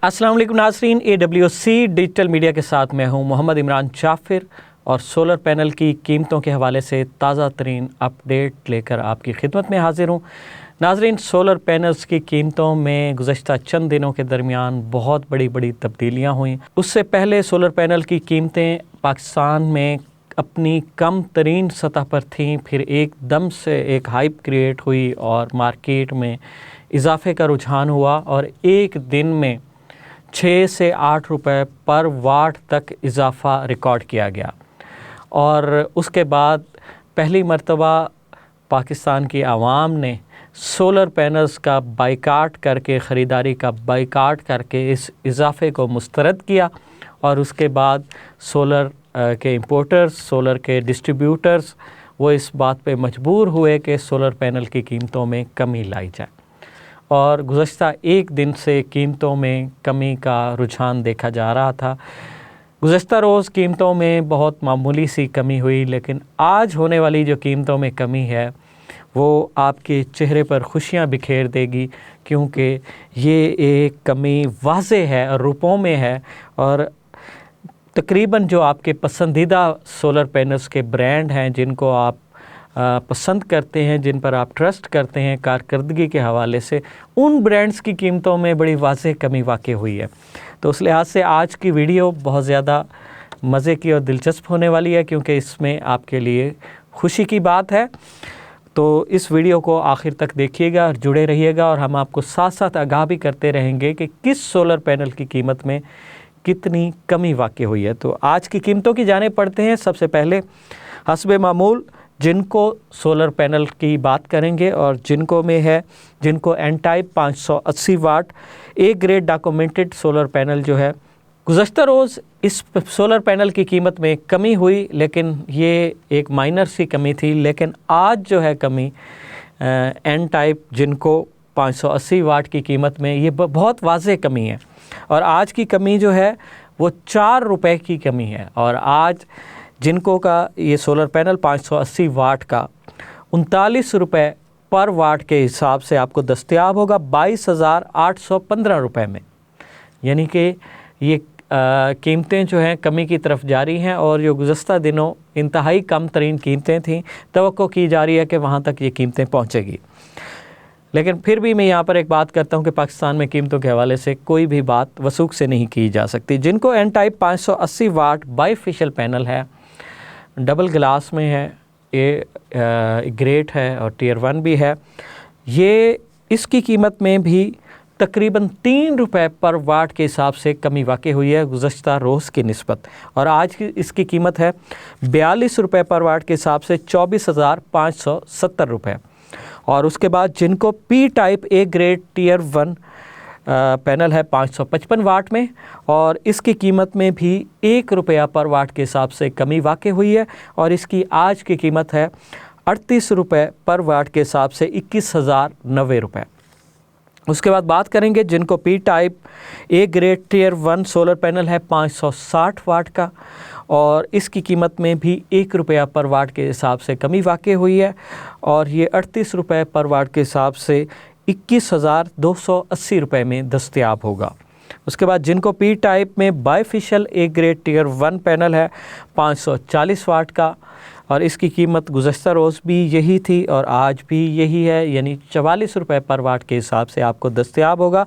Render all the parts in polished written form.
अस्सलाम वालेकुम नाज़रीन, AWC डिजिटल मीडिया के साथ मैं हूं मोहम्मद इमरान जाफ़िर और सोलर पैनल की कीमतों के हवाले से ताज़ा तरीन अपडेट लेकर आपकी खिदमत में हाज़िर हूं। नाज़रीन, सोलर पैनल्स की कीमतों में गुज़श्ता चंद दिनों के दरमियान बहुत बड़ी तब्दीलियां हुई। उससे पहले सोलर पैनल की कीमतें पाकिस्तान में अपनी कम तरीन सतह पर थीं, फिर एकदम से एक हाइप क्रिएट हुई और मार्केट में इजाफे का रुझान हुआ और एक दिन में 6 से 8 रुपए पर वाट तक इजाफ़ा रिकॉर्ड किया गया। और उसके बाद पहली मर्तबा पाकिस्तान की आवाम ने सोलर पैनल्स का बाइकाट करके, ख़रीदारी का बाइकाट करके इस इजाफ़े को मुस्तरद किया और उसके बाद सोलर के इंपोर्टर्स, सोलर के डिस्ट्रीब्यूटर्स वो इस बात पे मजबूर हुए कि सोलर पैनल की कीमतों में कमी लाई जाए और गुज़श्ता एक दिन से कीमतों में कमी का रुझान देखा जा रहा था। गुज़श्ता रोज़ कीमतों में बहुत मामूली सी कमी हुई, लेकिन आज होने वाली जो कीमतों में कमी है वो आपके चेहरे पर खुशियां बिखेर देगी, क्योंकि ये एक कमी वाज़े है और रुपयों में है। और तकरीबन जो आपके पसंदीदा सोलर पैनल्स के ब्रांड हैं, जिनको आप पसंद करते हैं, जिन पर आप ट्रस्ट करते हैं कारकर्दगी के हवाले से, उन ब्रांड्स की कीमतों में बड़ी वाज़ेह कमी वाक़ई हुई है। तो उस लिहाज से आज की वीडियो बहुत ज़्यादा मज़े की और दिलचस्प होने वाली है, क्योंकि इसमें आपके लिए खुशी की बात है। तो इस वीडियो को आखिर तक देखिएगा और जुड़े रहिएगा और हम आपको साथ साथ आगाह भी करते रहेंगे कि किस सोलर पैनल की कीमत में कितनी कमी वाक़ई हुई है। तो आज की कीमतों की जाने पड़ते हैं। सबसे पहले हस्बे मामूल जिनको सोलर पैनल की बात करेंगे और जिनको N type 580 watt A grade documented solar panel जो है, गुज़श्ता रोज़ इस सोलर पैनल की कीमत में कमी हुई, लेकिन ये एक माइनर सी कमी थी। लेकिन आज जो है कमी एन टाइप जिनको 580 वाट की कीमत में, ये बहुत वाज़ेह कमी है और आज की कमी जो है वो 4 रुपए की कमी है। और आज जिनको का ये सोलर पैनल 580 वाट का 39 रुपये पर वाट के हिसाब से आपको दस्तयाब होगा 22,815 रुपये में। यानी कि ये कीमतें जो हैं कमी की तरफ जारी हैं और जो गुज़श्ता दिनों इंतहाई कम तरीन कीमतें थीं, तवक्को की जा रही है कि वहाँ तक ये कीमतें पहुँचेगी। लेकिन फिर भी मैं यहाँ पर एक बात करता हूँ कि पाकिस्तान में कीमतों के हवाले से कोई भी बात वसूख से नहीं की जा सकती। जिनको एन टाइप 580 वाट बाईफेशियल पैनल है, डबल ग्लास में है, ये ग्रेट है और टियर 1 भी है, ये इसकी कीमत में भी तकरीबन 3 रुपए पर वाट के हिसाब से कमी वाक़ई हुई है गुज़श्ता रोज़ की निस्बत। और आज की इसकी कीमत है 42 रुपये पर वाट के हिसाब से 24,570 रुपये। और उसके बाद जिनको P type A grade tier 1 panel है 555 वाट में, और इसकी कीमत में भी 1 रुपया पर वाट के हिसाब से कमी वाक़ई हुई है और इसकी आज की कीमत है 38 रुपये पर वाट के हिसाब से 21,090 रुपये। उसके बाद बात करेंगे जिनको P type A grade tier 1 solar panel है 560 वाट का, और इसकी कीमत में भी 1 रुपया पर वाट के हिसाब से कमी वाक़ई हुई है और ये 38 रुपये पर वाट के हिसाब से 21,280 रुपये में दस्तयाब होगा। उसके बाद जिनको पी टाइप में bifacial A grade tier 1 panel है 540 वाट का, और इसकी कीमत गुज़श्ता रोज़ भी यही थी और आज भी यही है, यानी 44 रुपये पर वाट के हिसाब से आपको दस्तयाब होगा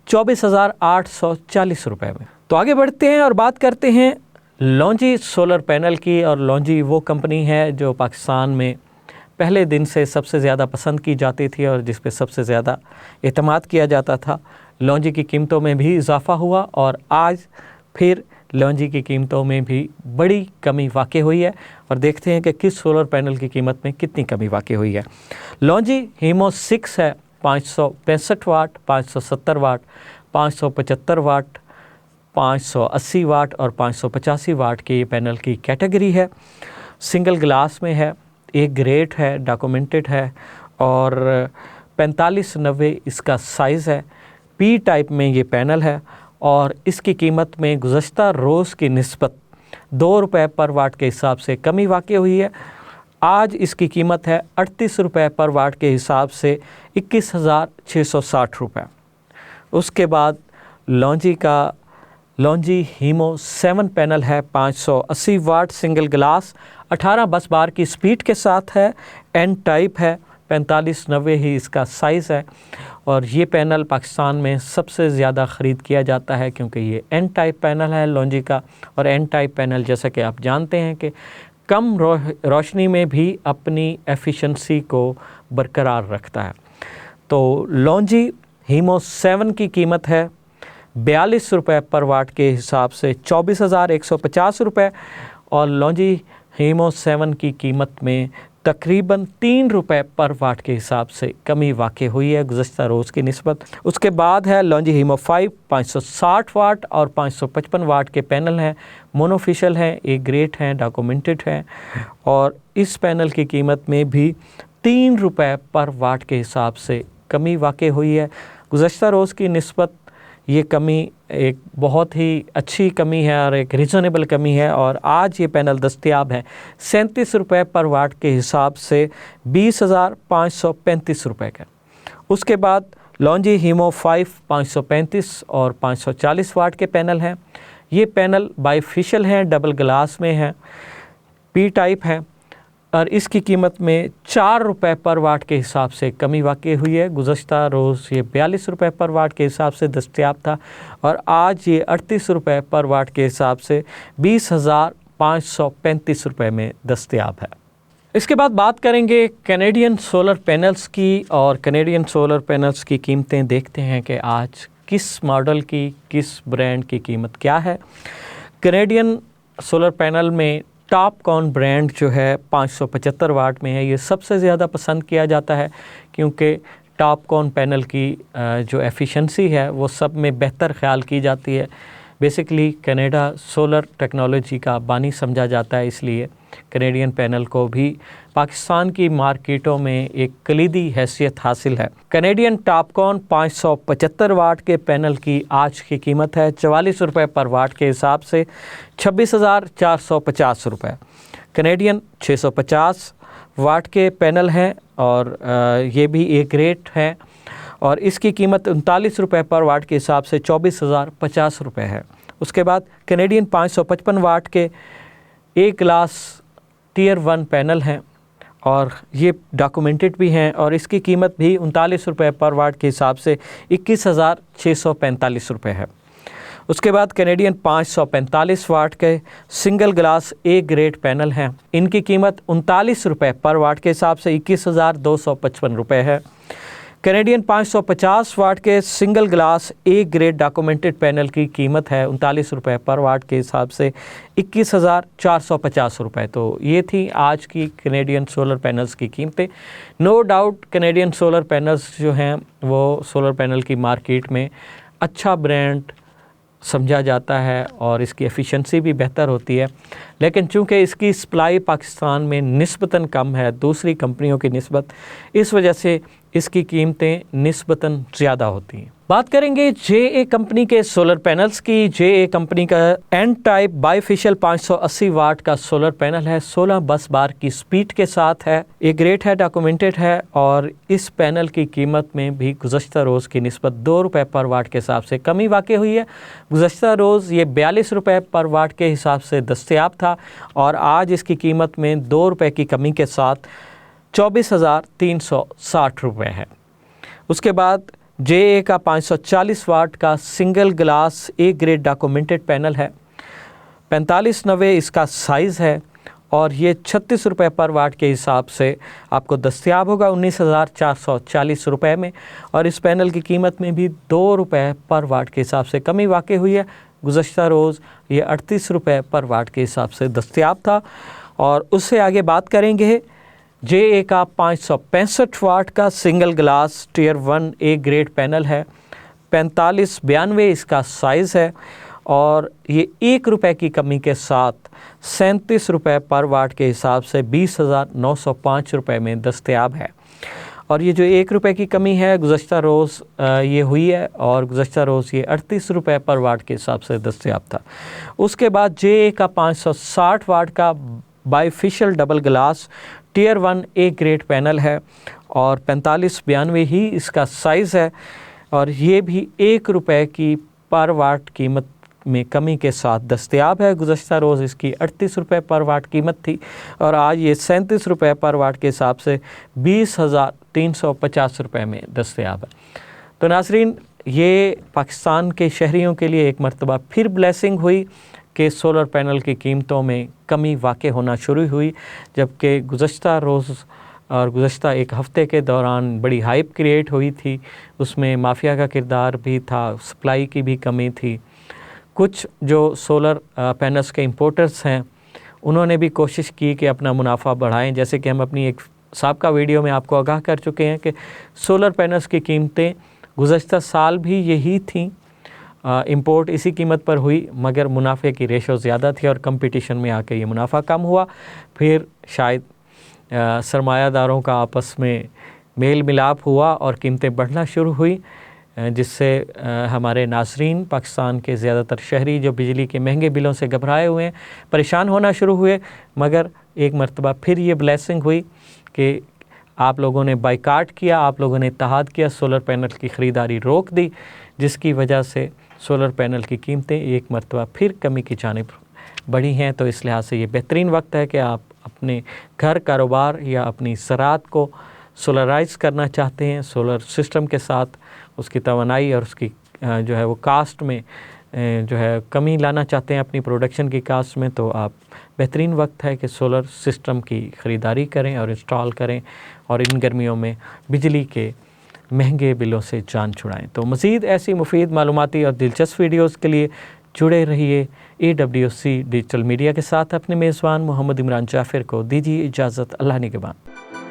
24,840 रुपये में। तो आगे बढ़ते हैं और बात करते हैं लॉन्जी सोलर पैनल की। और लॉन्जी वो कंपनी है जो पाकिस्तान में पहले दिन से सबसे ज़्यादा पसंद की जाती थी और जिस पे सबसे ज़्यादा एतमाद किया जाता था। लॉन्जी की कीमतों में भी इजाफ़ा हुआ और आज फिर लॉन्जी की कीमतों में भी बड़ी कमी वाक़ई हुई है और देखते हैं कि किस सोलर पैनल की कीमत में कितनी कमी वाक़ई हुई है। लॉन्जी हीमो 6 है 565 वाट, 570 वाट, 575 वाट, 580 वाट और 585 वाट के ये पैनल की कैटेगरी है। सिंगल ग्लास में है, एक ग्रेट है, डॉक्यूमेंटेड है और 4590 इसका साइज़ है। पी टाइप में ये पैनल है और इसकी कीमत में गुज़श्ता रोज़ की निस्बत 2 रुपये पर वाट के हिसाब से कमी वाक़ई हुई है। आज इसकी कीमत है 38 रुपये पर वाट के हिसाब से 21,660 रुपये। उसके बाद लॉन्जी का लॉन्जी हीमो 7 पैनल है, 580 वाट सिंगल ग्लास, 18 बस बार की स्पीड के साथ है, एन टाइप है, 4590 ही इसका साइज़ है। और ये पैनल पाकिस्तान में सबसे ज़्यादा ख़रीद किया जाता है क्योंकि ये एन टाइप पैनल है लॉन्जी का। और एन टाइप पैनल जैसा कि आप जानते हैं कि कम रोशनी में भी अपनी एफिशिएंसी को बरकरार रखता है। तो लॉन्जी हीमो 7 की कीमत है 42 रुपये पर वाट के हिसाब से 24,150 रुपये, और लॉन्जी हीमो 7 की कीमत में तकरीबन 3 रुपये पर वाट के हिसाब से कमी वाक़ई हुई है गुज़श्ता रोज़ की निस्बत। उसके बाद है लॉन्जी हीमो 5, 560 वाट और 555 वाट के पैनल हैं, मोनोफिशियल हैं, ए ग्रेड हैं, डॉक्यूमेंटेड हैं, और इस पैनल की कीमत में भी 3 रुपये पर वाट के हिसाब से कमी वाक़ई हुई है गुज़श्ता रोज़ की निस्बत। ये कमी एक बहुत ही अच्छी कमी है और एक रीज़नेबल कमी है, और आज ये पैनल दस्तयाब हैं 37 रुपये पर वाट के हिसाब से 20,535 रुपये का। उसके बाद लॉन्जी हीमो 5, 535 और 540 वाट के पैनल हैं। ये पैनल बाईफिशियल हैं, डबल ग्लास में हैं, पी टाइप है, और इसकी कीमत में 4 रुपये पर वाट के हिसाब से कमी वाक़ई हुई है। गुज़श्ता रोज़ ये 42 रुपये पर वाट के हिसाब से दस्तयाब था, और आज ये 38 रुपये पर वाट के हिसाब से 20,535 रुपये में दस्तयाब है। इसके बाद बात करेंगे कैनेडियन सोलर पैनल्स की, और कैनेडियन सोलर पैनल्स की कीमतें देखते हैं कि आज किस मॉडल की, किस ब्रांड की कीमत क्या है। कैनेडियन सोलर पैनल में टॉपकॉन ब्रांड जो है 575 वाट में है, ये सबसे ज़्यादा पसंद किया जाता है क्योंकि टॉपकॉन पैनल की जो एफिशिएंसी है वो सब में बेहतर ख्याल की जाती है। बेसिकली कनाडा सोलर टेक्नोलॉजी का बानी समझा जाता है, इसलिए कैनेडियन पैनल को भी पाकिस्तान की मार्केटों में एक कलीदी हैसियत हासिल है। कैनेडियन टॉपकॉन 575 वाट के पैनल की आज की कीमत है 44 रुपये पर वाट के हिसाब से 26,450 रुपये। कैनेडियन 650 वाट के पैनल हैं, और ये भी एक ग्रेड है, और इसकी कीमत 39 रुपये पर वाट के हिसाब से 24,050 रुपये है। उसके बाद कैनेडियन 555 वाट के एक ग्लास टियर 1 पैनल हैं, और ये डॉक्यूमेंटेड भी हैं, और इसकी कीमत भी 39 रुपये पर वाट के हिसाब से 21,645 रुपये है। उसके बाद कैनेडियन 545 वाट के सिंगल ग्लास ए ग्रेड पैनल हैं, इनकी कीमत 39 रुपये पर वाट के हिसाब से 21,255 रुपये है। कैनेडियन 550 वाट के सिंगल ग्लास ए ग्रेड डॉक्यूमेंटेड पैनल की कीमत है 39 रुपये पर वाट के हिसाब से 21,450 रुपये। तो ये थी आज की कैनेडियन सोलर पैनल्स की कीमतें। No doubt Canadian solar panels जो हैं वो सोलर पैनल की मार्केट में अच्छा ब्रांड समझा जाता है और इसकी एफिशिएंसी भी बेहतर होती है, लेकिन चूंकि इसकी सप्लाई पाकिस्तान में निस्बतन कम है दूसरी कंपनियों की निस्बत, इस वजह से इसकी कीमतें निस्बतन ज़्यादा होती हैं। बात करेंगे JA कंपनी के सोलर पैनल्स की। JA कंपनी का एन टाइप बाईफिशियल 580 वाट का सोलर पैनल है, 16 बस बार की स्पीड के साथ है, ए ग्रेड है, डॉक्यूमेंटेड है, और इस पैनल की कीमत में भी गुज़श्ता रोज़ की निस्बत 2 रुपये पर वाट के हिसाब से कमी वाक़ई हुई है। गुज़श्ता रोज़ ये 42 रुपये पर वाट के हिसाब से दस्तयाब था, और आज इसकी कीमत में 2 रुपये की कमी के साथ 24,360 रुपये है। उसके बाद JA का 540 वाट का सिंगल ग्लास ए ग्रेड डॉक्यूमेंटेड पैनल है, 4590 इसका साइज़ है, और ये 36 रुपये पर वाट के हिसाब से आपको दस्तयाब होगा 19,440 रुपये में, और इस पैनल की कीमत में भी 2 रुपये पर वाट के हिसाब से कमी वाक़ई हुई है। गुज़श्ता रोज़ ये 38 रुपये पर वाट के हिसाब से दस्तयाब था। और उससे आगे बात करेंगे JA का 565 वाट का single glass tier 1 A grade panel है, 4592 इसका साइज़ है, और ये 1 रुपये की कमी के साथ 37 रुपये पर वाट के हिसाब से 20,905 रुपये में दस्तयाब है। और ये जो 1 रुपये की कमी है गुज़श्ता रोज़ ये हुई है, और गुज़श्ता रोज़ ये 38 रुपये पर वाट के हिसाब से दस्तयाब था। उसके बाद JA का 560 वाट का bifacial double glass tier 1 A grade panel है, और 4592 ही इसका साइज़ है, और ये भी 1 रुपये की पर वाट कीमत में कमी के साथ दस्तयाब है। गुज़श्ता रोज़ इसकी 38 रुपये पर वाट कीमत थी और आज ये 37 रुपये पर वाट के हिसाब से 20,350 रुपये में दस्तयाब है। तो नाज़रीन, ये पाकिस्तान के शहरियों के लिए एक मरतबा फिर ब्लेसिंग हुई कि सोलर पैनल की कीमतों में कमी वाक़ई होना शुरू हुई, जबकि गुज़श्ता रोज़ और गुज़श्ता एक हफ़्ते के दौरान बड़ी हाइप क्रिएट हुई थी। उसमें माफिया का किरदार भी था, सप्लाई की भी कमी थी। कुछ जो सोलर पैनल्स के इंपोर्टर्स हैं उन्होंने भी कोशिश की कि अपना मुनाफा बढ़ाएं, जैसे कि हम अपनी एक साबका वीडियो में आपको आगाह कर चुके हैं कि सोलर पैनल्स की कीमतें गुज़श्ता साल भी यही थी, इंपोर्ट इसी कीमत पर हुई, मगर मुनाफे की रेशो ज़्यादा थी और कंपटीशन में आके ये मुनाफा कम हुआ। फिर शायद सरमायादारों का आपस में मेल मिलाप हुआ और कीमतें बढ़ना शुरू हुई, जिससे हमारे नाज़रीन पाकिस्तान के ज़्यादातर शहरी जो बिजली के महंगे बिलों से घबराए हुए हैं परेशान होना शुरू हुए। मगर एक मरतबा फिर ये ब्लेसिंग हुई कि आप लोगों ने बाइकाट किया, आप लोगों ने इत्तेहाद किया, सोलर पैनल की ख़रीदारी रोक दी, जिसकी वजह से सोलर पैनल की कीमतें एक मरतबा फिर कमी की जानिब बढ़ी हैं। तो इस लिहाज से ये बेहतरीन वक्त है कि आप अपने घर, कारोबार या अपनी ज़राअत को सोलराइज़ करना चाहते हैं, सोलर सिस्टम के साथ उसकी तवानाई और उसकी जो है वो कास्ट में जो है कमी लाना चाहते हैं अपनी प्रोडक्शन की कास्ट में, तो आप बेहतरीन वक्त है कि सोलर सिस्टम की ख़रीदारी करें और इंस्टॉल करें और इन गर्मियों में बिजली के महंगे बिलों से जान छुड़ाएं। तो मज़ीद ऐसी मुफीद मालूमाती और दिलचस्प वीडियोज़ के लिए जुड़े रहिए AWC डिजिटल मीडिया के साथ। अपने मेज़बान मोहम्मद इमरान जाफ़िर को दीजिए इजाज़त। अल्लाह निगहबान।